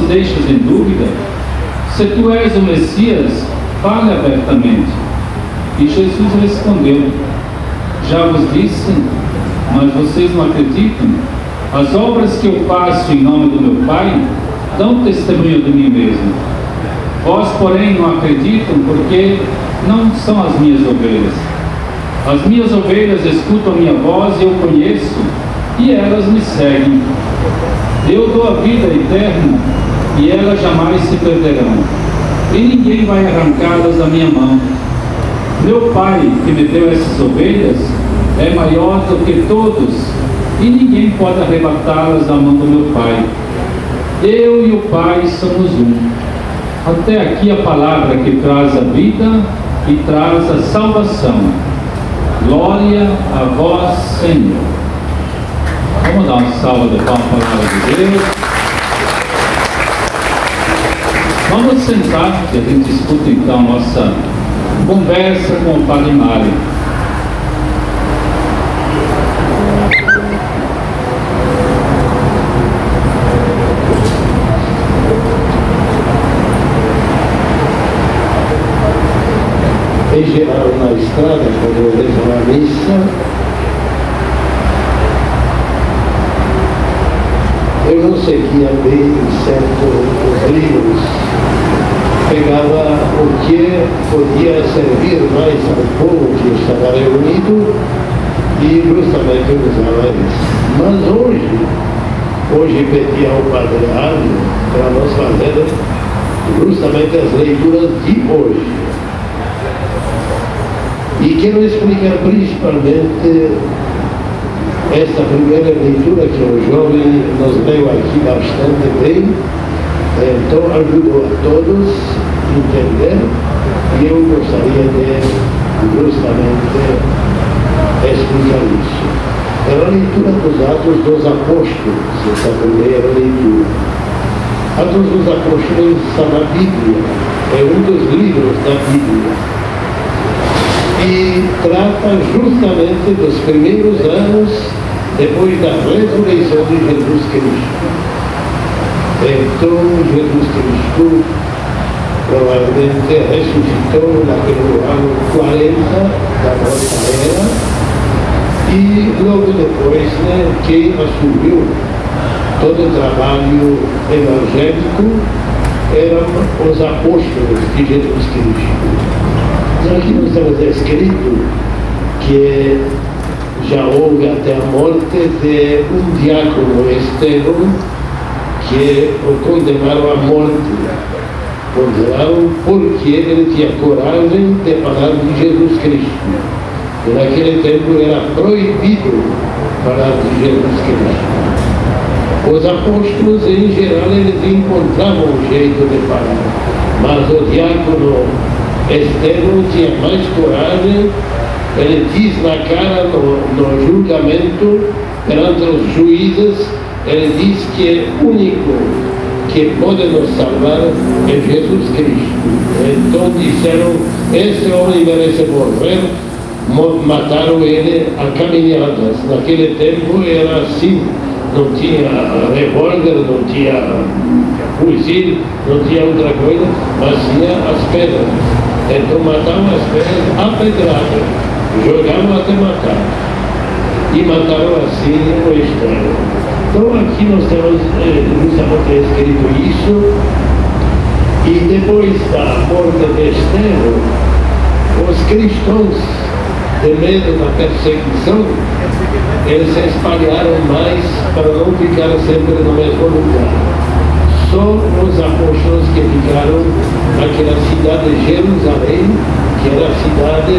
deixes em dúvida? Se tu és o Messias, fale abertamente. E Jesus respondeu: já vos disse, mas vocês não acreditam? As obras que eu faço em nome do meu Pai dão testemunho de mim mesmo. Vós, porém, não acreditam porque não são as minhas ovelhas. As minhas ovelhas escutam a minha voz e eu conheço, e elas me seguem. Eu dou a vida eterna, e elas jamais se perderão, e ninguém vai arrancá-las da minha mão. Meu Pai, que me deu essas ovelhas, é maior do que todos, e ninguém pode arrebatá-las da mão do meu Pai. Eu e o Pai somos um. Até aqui a palavra que traz a vida e traz a salvação. Glória a vós, Senhor. Vamos dar uma salva de palmas à palavra de Deus. Vamos sentar, que a gente escuta então nossa conversa com o Padre Mário. Em geral, na estrada, quando eu levo a missa, eu não seguia bem certos livros. Pegava o que podia servir mais ao povo que estava reunido e justamente usava isso. Mas hoje pedi ao Padre Mário para nós fazer justamente as leituras de hoje. E quero explicar principalmente esta primeira leitura que o jovem nos deu aqui bastante bem, então ajudou a todos a entender, e eu gostaria de justamente explicar isso. É a leitura dos Atos dos Apóstolos, essa primeira leitura. Atos dos Apóstolos está na Bíblia, é um dos livros da Bíblia. E trata justamente dos primeiros anos depois da ressurreição de Jesus Cristo. Então, Jesus Cristo provavelmente ressuscitou naquele ano 40 da nossa era, e logo depois, quem assumiu todo o trabalho evangélico eram os apóstolos de Jesus Cristo. Aqui nós temos escrito que já houve até a morte de um diácono, Estevão, que o condenaram à morte. Condenaram porque ele tinha coragem de falar de Jesus Cristo. E naquele tempo era proibido falar de Jesus Cristo. Os apóstolos, em geral, eles encontravam um jeito de falar, mas o diácono Estevão tinha mais coragem. Ele diz na cara no julgamento perante os juízes, ele diz que o único que pode nos salvar é Jesus Cristo. Então disseram: esse homem merece morrer. Mataram ele a caminhadas. Naquele tempo era assim, não tinha revólver, não tinha fuzil, não tinha outra coisa, mas tinha as pedras. Então matavam as pedras a pedrada, jogavam até matar, e mataram assim o Estevão. Então aqui nós temos justamente escrito isso. E depois da morte de Estevão, os cristãos, de medo da perseguição, eles se espalharam mais para não ficar sempre no mesmo lugar. Só os apóstolos que ficaram naquela cidade de Jerusalém, que era a cidade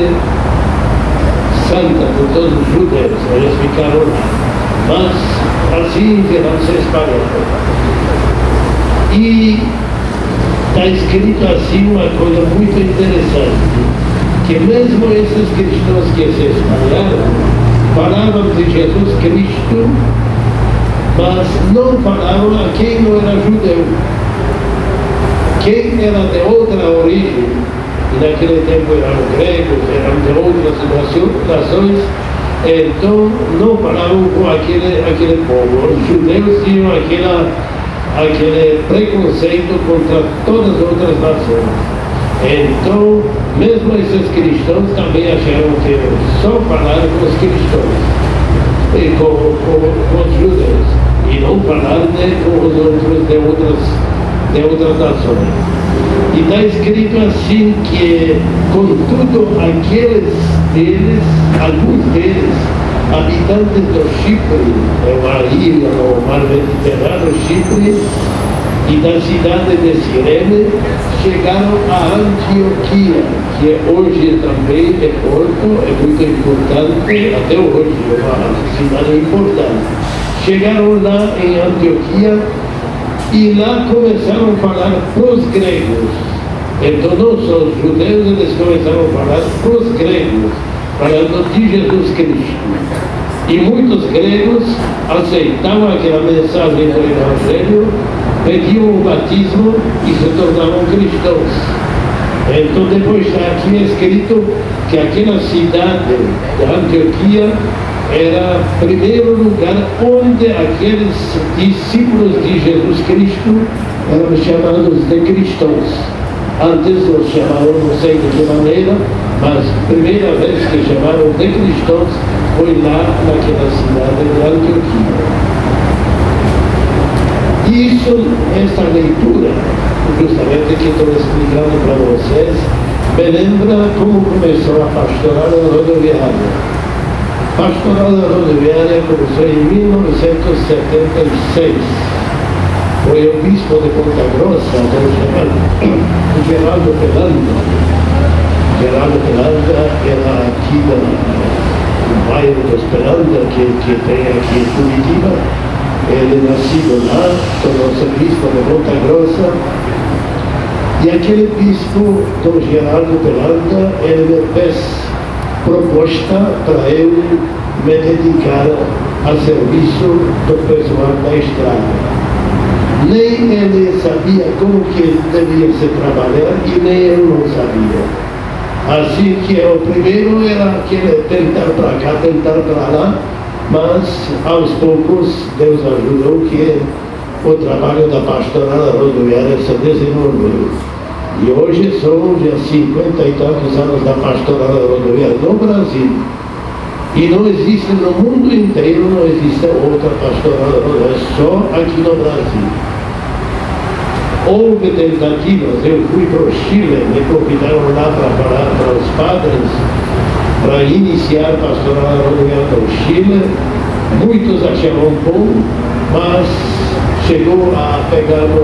santa de todos os judeus, eles ficaram lá. Mas assim não se espalharam. E está escrito assim uma coisa muito interessante, que mesmo esses cristãos que se espalharam falavam de Jesus Cristo, mas não falavam a quem não era judeu. Quem era de outra origem, e naquele tempo eram gregos, eram de outras nações, então não falavam com aquele povo. Os judeus tinham aquela aquele preconceito contra todas as outras nações. Então, mesmo esses cristãos também acharam que só falar com os cristãos e com os judeus, e não falar com os outros de outras nações. E está escrito assim que, contudo, alguns deles, habitantes do Chipre, uma ilha no mar Mediterrâneo, Chipre, e da cidade de Cirene, chegaram a Antioquia, que hoje também é porto, é muito importante, até hoje é uma cidade importante. Chegaram lá em Antioquia e lá começaram a falar para os gregos. Então não só os judeus, eles começaram a falar para os gregos, falando de Jesus Cristo. E muitos gregos aceitavam aquela mensagem do Evangelho, pediam o batismo e se tornavam cristãos. Então depois está aqui escrito que aquela cidade de Antioquia era o primeiro lugar onde aqueles discípulos de Jesus Cristo eram chamados de cristãos. Antes os chamavam, não sei de que maneira, mas a primeira vez que chamaram de cristãos foi lá naquela cidade de Antioquia. Isso, essa leitura, justamente que estou explicando para vocês, me lembra como começou a pastoral rodoviária. A pastoral rodoviária começou em 1976. Foi o bispo de Ponta Grossa, o Geraldo Pelanda. Geraldo Pelanda era aqui do bairro dos Pelanda, que tem aqui em Curitiba. Ele nascido lá, tornou-se bispo de Ponta Grossa. E aquele bispo, Dom Geraldo Pelanda, ele me fez proposta para eu me dedicar a serviço do pessoal da estrada. Nem ele sabia como que devia se trabalhar e nem eu não sabia. Assim que o primeiro era aquele tentar para cá, tentar para lá, mas aos poucos Deus ajudou que o trabalho da pastoral rodoviária se desenvolveu. E hoje são já 50 e tantos anos da pastoral rodoviária no Brasil. E não existe no mundo inteiro, não existe outra pastoral rodoviária, só aqui no Brasil. Houve tentativas, eu fui para o Chile, me convidaram lá para falar para os padres, para iniciar a pastoral rodoviária no Chile. Muitos acharam bom, mas chegou a pegar no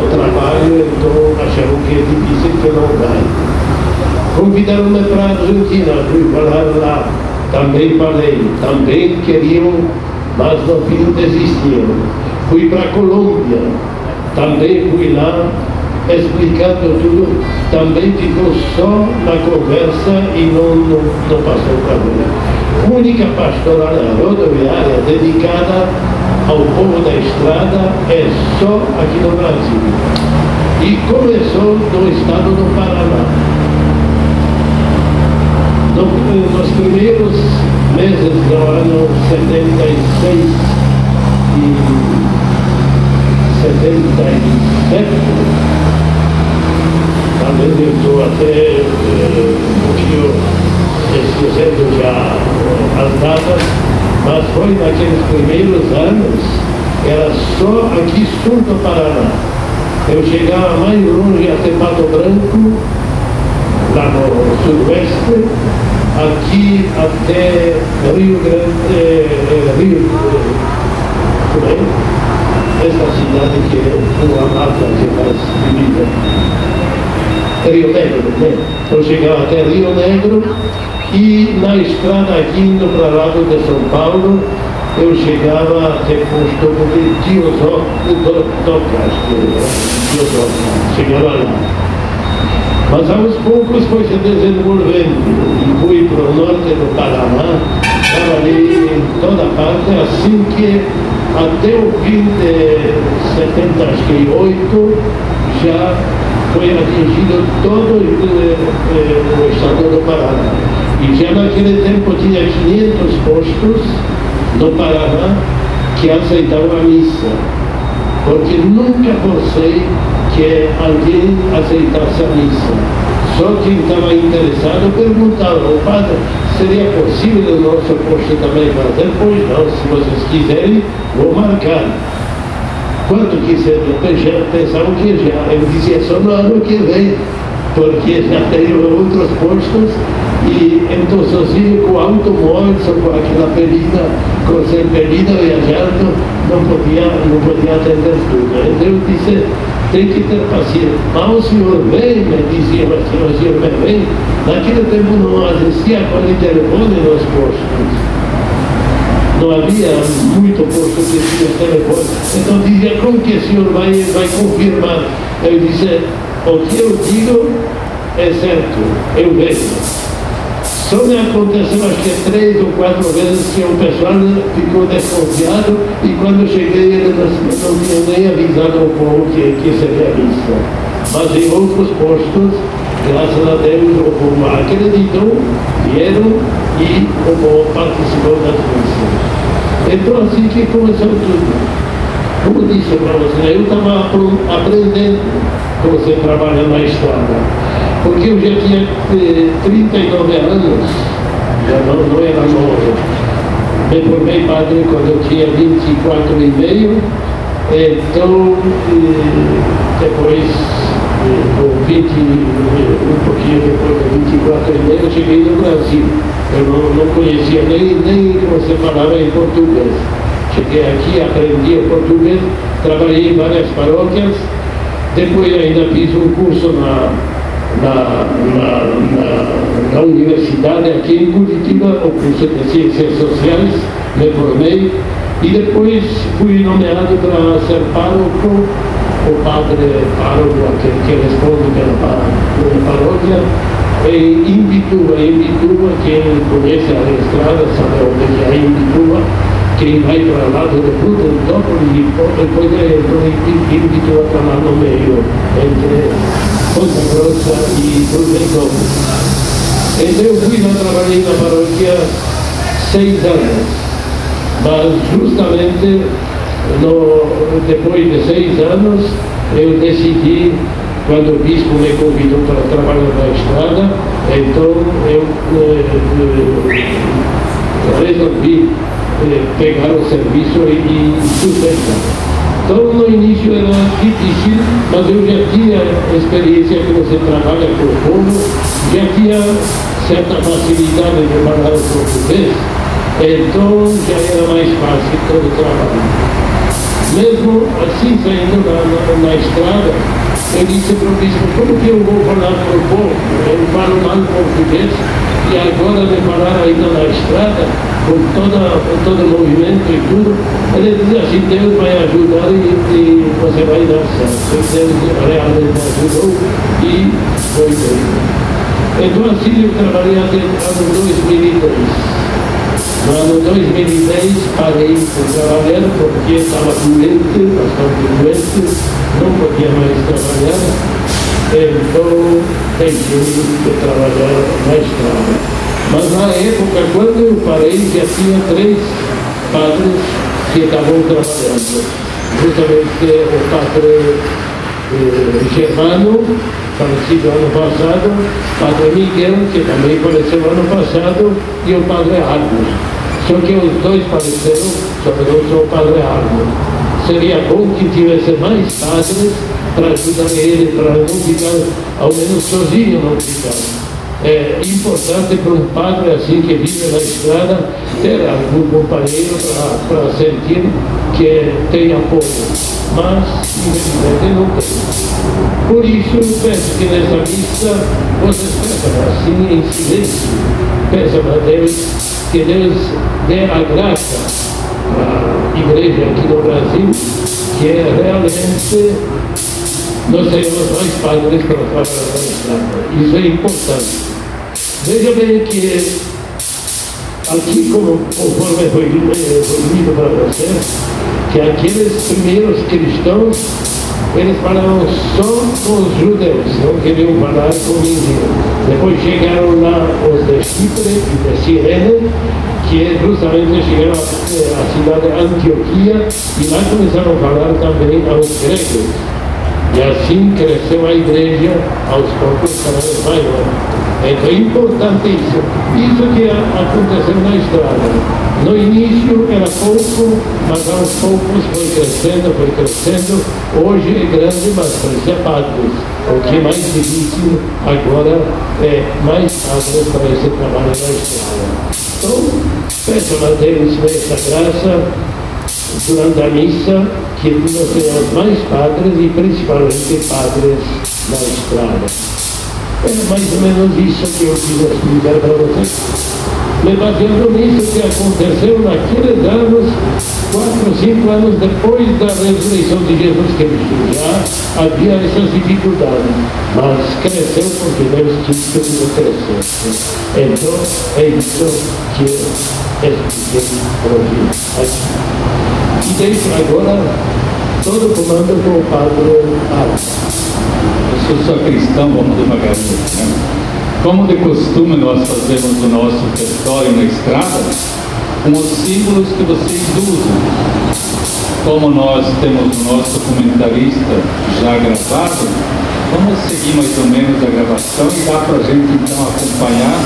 trabalho, então acharam que é difícil, que não vai. Convidaram-me para a Argentina, fui falar lá, também falei, também queriam, mas no fim desistiram. Fui para a Colômbia, também fui lá, explicando tudo, também ficou só na conversa e não passou para mim. A única pastoral rodoviária dedicada ao povo da estrada é só aqui no Brasil. E começou no estado do Paraná. Nos primeiros meses do ano 76 e 77, talvez eu estou até um pouquinho esquecendo já as datas, mas foi naqueles primeiros anos, era só aqui sul do Paraná. Eu chegava mais longe até Pato Branco, lá no sudoeste, aqui até Rio Grande, por aí, essa cidade que é uma mata que faz vida. Rio Negro, né? Eu chegava até Rio Negro e na estrada aqui indo para o lado de São Paulo, eu chegava até posto de Diosópolis, chegava lá. Mas aos poucos foi se desenvolvendo e fui para o norte do Paraná, trabalhei em toda parte, assim que até o fim de 78 já foi atingido todo o estado do Paraná. E já naquele tempo tinha 500 postos no Paraná que aceitavam a missa, porque nunca pensei que alguém aceitasse a missa. Só quem estava interessado perguntava: o padre, seria possível o nosso posto também fazer? Pois não, se vocês quiserem, vou marcar. Quando quiserem, pensavam que já, eu dizia só no ano que vem, porque já tenho outros postos, e então sozinho com automóvel, só com aquela pelina, com serpelina viajando, não podia atender tudo. Então eu disse: tem que ter paciência. Mas o senhor vem, me dizia, mas o senhor vem. Naquele tempo não existia quase telefone nos postos. Não havia muito posto que tinha telefone. Então dizia: como que o senhor vai confirmar? Eu disse: o que eu digo é certo, eu vejo. Só me aconteceu acho que 3 ou 4 vezes que o pessoal ficou desconfiado, e quando cheguei eles não tinham nem avisado ao povo que seria missa. Mas em outros postos, graças a Deus, o povo acreditou, vieram e o povo participou das missas. Então assim que começou tudo. Como disse para você, eu estava aprendendo como você trabalha na estrada. Porque eu já tinha 39 anos, já não era novo. Me formei padre quando eu tinha 24 e meio, então depois, com 20, um pouquinho depois de 24 e meio, eu cheguei no Brasil. Eu não conhecia nem como você falava em português. Cheguei aqui, aprendi o português, trabalhei em várias paróquias, depois ainda fiz um curso na universidade aqui em Curitiba, o curso de Ciências Sociais, me formei, e depois fui nomeado para ser pároco, o padre pároco, aquele que responde pela paróquia, em Imbituba. Quem conhece a estrada sabe onde é Imbituba. Quem vai para lá do Prudentópolis e depois Imbituba está lá no meio, entre Ponta Grossa e Prudentópolis. Então eu fui lá, trabalhei na paróquia 6 anos, mas justamente depois de 6 anos eu decidi, quando o bispo me convidou para trabalhar na estrada, então eu resolvi pegar o serviço e sustentar. Então no início era difícil, mas eu já tinha experiência que você trabalha com o povo, já tinha certa facilidade de falar o português, então já era mais fácil todo o trabalho. Mesmo assim, saindo na estrada, eu disse para o bispo: como que eu vou falar para o povo? Eu falo mal português, e agora de falar ainda na estrada, com todo o movimento e tudo. Ele diz assim: Deus vai ajudar e você vai dar certo. Deus realmente ajudou e foi bem. Então assim eu trabalhei até o ano 2010. No ano 2010 parei de trabalhar porque estava doente, bastante doente, não podia mais trabalhar, então deixei de trabalhar na estrada. Mas na época, quando eu parei, já tinha 3 padres que estavam trabalhando. Justamente o padre Germano, falecido ano passado, o padre Miguel, que também faleceu ano passado, e o padre Arno. Só que os 2 faleceram, sobrou só o padre Arno. Seria bom que tivesse mais padres para ajudar ele, para não ficar, ao menos sozinho não ficar. É importante para um padre assim que vive na estrada ter algum companheiro para sentir que tem apoio, mas infelizmente não tem. Por isso eu penso que nessa missa vocês pensam assim em silêncio, pensam a Deus, que Deus dê a graça à igreja aqui no Brasil, que realmente nós temos mais padres para trabalhar na estrada. Isso é importante. Veja bem que aqui, conforme foi lido para você, que aqueles primeiros cristãos eles falavam só com os judeus, não queriam falar com ninguém. Depois chegaram lá os de Chipre e de Cirene, que justamente chegaram à cidade de Antioquia, e lá começaram a falar também aos gregos. E assim cresceu a igreja aos poucos cada vez maior. Então é importante isso. Isso que aconteceu na estrada. No início era pouco, mas aos poucos foi crescendo, foi crescendo. Hoje é grande, mas precisa padres. O que é mais difícil agora é mais padres para esse trabalho na estrada. Então, peço a Deus essa graça durante a missa, que nós tenhamos mais padres e principalmente padres na estrada. É mais ou menos isso que eu quis explicar para vocês. Baseado nisso que aconteceu naqueles anos, 4 ou 5 anos depois da ressurreição de Jesus Cristo, já havia essas dificuldades, mas cresceu porque Deus quis que tudo crescesse. Então, é isso que eu expliquei hoje aqui. E deixo agora todo o comando com o Padre Alex. Eu sou só cristão, vamos devagarinho, né? Como de costume nós fazemos o nosso ofertório na estrada, com os símbolos que vocês usam. Como nós temos o nosso comentarista já gravado, vamos seguir mais ou menos a gravação e dá para a gente então acompanhar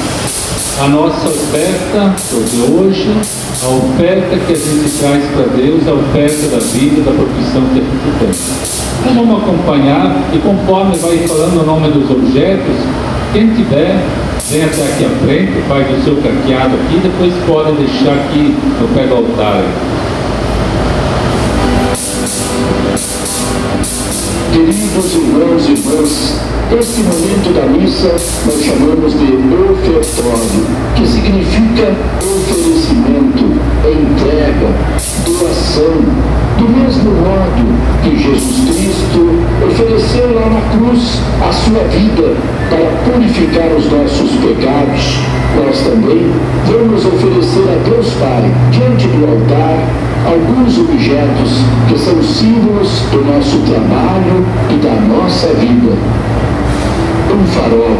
a nossa oferta de hoje, a oferta que a gente traz para Deus, a oferta da vida, da profissão que a gente tem. Então vamos acompanhar e conforme vai falando o nome dos objetos, quem tiver, vem até aqui à frente, faz o seu caqueado aqui, depois pode deixar aqui no pé do altar. Queridos irmãos e irmãs, este momento da missa nós chamamos de ofertório, que significa oferecimento, entrega, doação. Do mesmo modo que Jesus Cristo ofereceu lá na cruz a sua vida para purificar os nossos pecados, nós também vamos oferecer a Deus Pai, diante do altar, alguns objetos que são símbolos do nosso trabalho e da nossa vida. Um farol.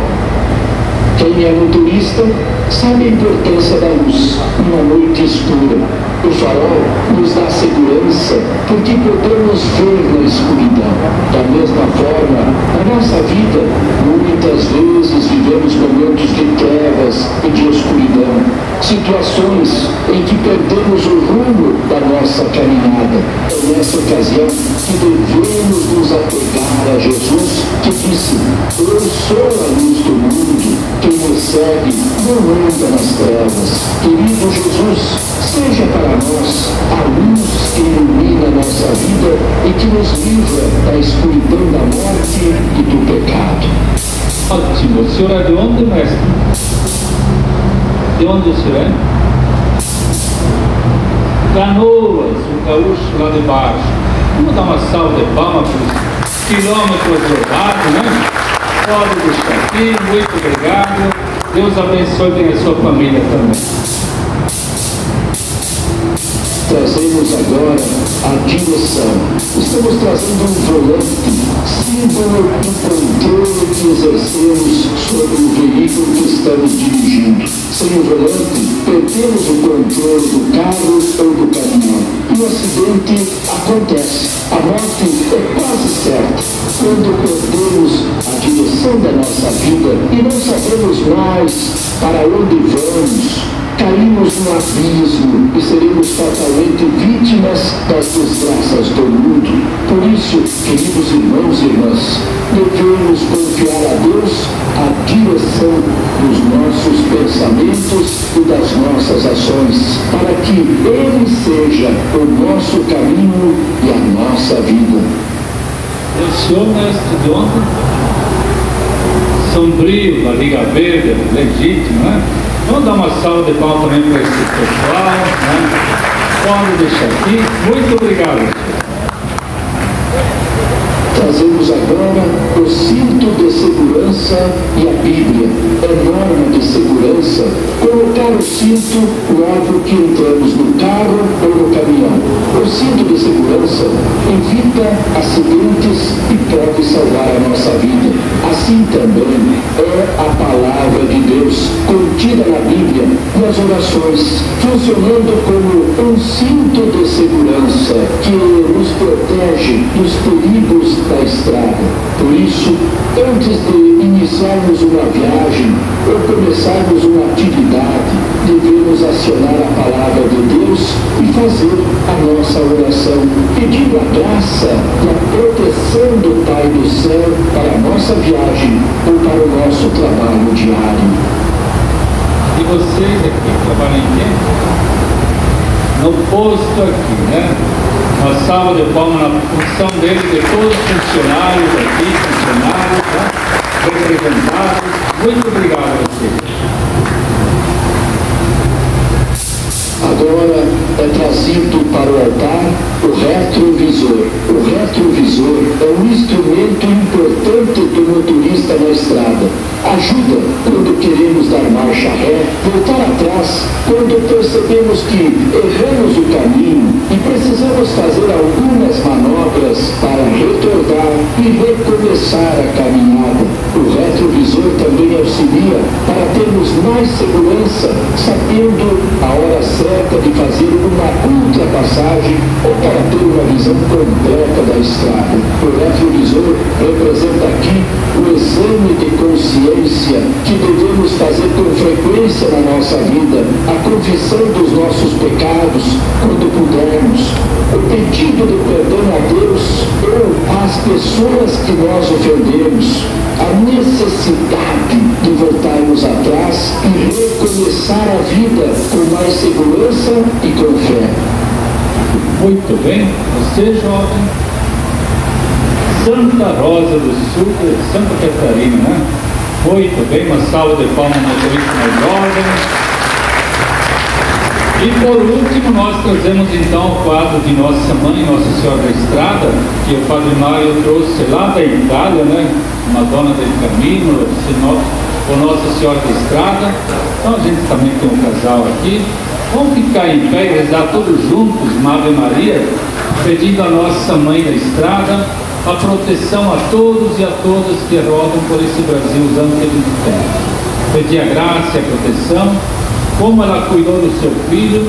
Quem é motorista sabe a importância da luz numa noite escura. O farol nos dá segurança porque podemos ver na escuridão. Da mesma forma, na nossa vida, muitas vezes vivemos momentos de trevas e de escuridão, situações em que perdemos o rumo da nossa caminhada. É nessa ocasião que devemos nos apegar a Jesus, que disse: eu sou a luz do mundo. Quem me segue não anda nas trevas. Querido Jesus, seja para nós a luz que ilumina a nossa vida e que nos livra da escuridão da morte e do pecado. Ótimo. O senhor é de onde, mestre? De onde o senhor é? Canoas, o gaúcho lá de baixo. Vamos dar uma salva de palmas para os quilômetros rodados, né? Pode deixar aqui, muito obrigado. Deus abençoe bem a sua família também. Trazemos agora a direção. Estamos trazendo um volante, símbolo do controle que exercemos sobre o veículo que estamos dirigindo. Sem o volante, perdemos o controle do carro ou do caminhão. E o acidente acontece. A morte é quase certa. Quando perdemos a direção da nossa vida e não sabemos mais para onde vamos, caímos no abismo e seremos fatalmente vítimas das desgraças do mundo. Por isso, queridos irmãos e irmãs, devemos confiar a Deus a direção dos nossos pensamentos e das nossas ações, para que Ele seja o nosso caminho e a nossa vida. O senhor, mestre, de onde? Sombrio, barriga verde, legítimo, né? Vamos dar uma salva de palmas também para esse pessoal, né? Pode deixar aqui. Muito obrigado. Trazemos agora o cinto de segurança e a Bíblia, a norma de segurança. Colocar o cinto logo que entramos no carro ou no caminhão. O cinto de segurança evita acidentes e pode salvar a nossa vida. Assim também é a palavra de Deus contida na Bíblia, nas orações, funcionando como um cinto de segurança que nos protege dos perigos da estrada. Por isso, antes de iniciarmos uma viagem ou começarmos uma atividade, devemos acionar a palavra de Deus e fazer a nossa oração, pedindo a graça e a proteção do Pai do céu para a nossa viagem ou para o nosso trabalho diário. E vocês aqui trabalham em quê? No posto aqui, né? Uma salva de palmas na função deles, de todos os funcionários aqui, funcionários, né? Representados. Muito obrigado a vocês. Agora é trazido para o altar o retrovisor. O retrovisor é um instrumento importante do motorista na estrada. Ajuda quando queremos dar marcha ré, voltar atrás quando percebemos que erramos o caminho e precisamos fazer algumas manobras para retornar e recomeçar a caminhada. O retrovisor também auxilia para termos mais segurança, sabendo a hora certa de fazer uma ultrapassagem ou para ter uma visão completa da estrada. O retrovisor representa aqui o exame de consciência que devemos fazer com frequência na nossa vida, a confissão dos nossos pecados quando pudermos, o pedido de perdão a Deus ou às pessoas que nós ofendemos, a necessidade de voltarmos atrás e recomeçar a vida com mais segurança e com fé. Muito bem, você jovem, Santa Rosa do Sul, de Santa Catarina, né? Muito bem, uma salva de palmas na motorista mais jovem. E por último, nós trazemos então o quadro de Nossa Mãe, Nossa Senhora da Estrada, que o Padre Mário trouxe lá da Itália, né? Madonna del Camino, ou Nossa Senhora da Estrada. Então a gente também tem um casal aqui. Vamos ficar em pé e rezar todos juntos, uma Ave Maria, pedindo a Nossa Mãe da Estrada a proteção a todos e a todas que rodam por esse Brasilzão que a gente tem. Pedir a graça e a proteção, como ela cuidou do seu filho,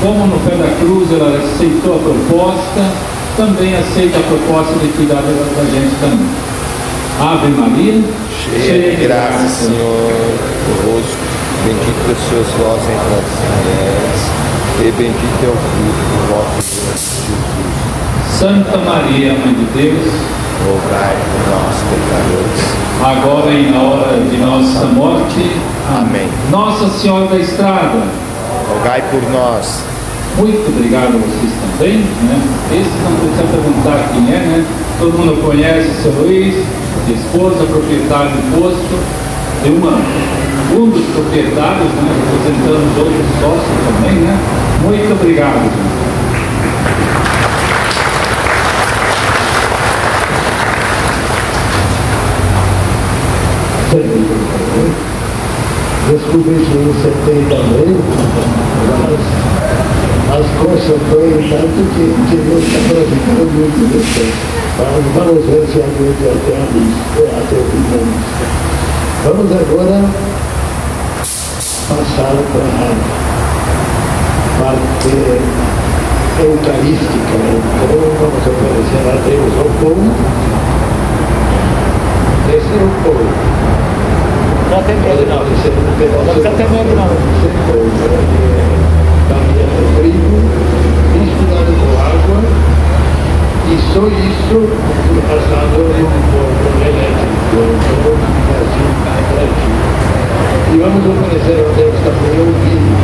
como no pé da cruz ela aceitou a proposta, também aceita a proposta de cuidar da gente também. Ave Maria, cheia de graça, Senhor, convosco, bendita sois vós entre as mulheres, e bendito é o fruto do vosso ventre, Jesus. Santa Maria, Mãe de Deus, rogai por nós, pecadores, agora e na hora de nossa morte. Amém. Nossa Senhora da Estrada, rogai por nós. Muito obrigado a vocês também, né? Esse não precisa perguntar quem é, né? Todo mundo conhece o seu Luiz, esposa, proprietário do posto, de um dos proprietários, né? Representando os outros sócios também, né? Muito obrigado, gente. Descobri que em 70 anos as coisas foram tanto que não está ficando muito distante. Vamos ver se aguenta até o final. Vamos agora passar para a parte eucarística. Então vamos oferecer a Deus o pão. Esse é o pão. Não tem problema, não precisa ter medo não. Farinha de trigo, misturado com água, e só isso passado em um forno elétrico, e vamos oferecer a Deus também o vinho.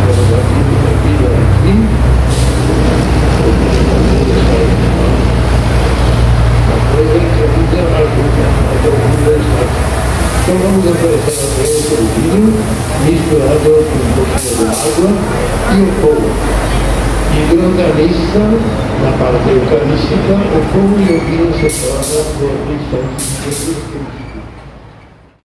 O vinho aqui. Então vamos oferecer a Deus o vinho misturado com um pouquinho de água e o pão. E organiza, na parte eucarística, o como o vinho se torna por instantes.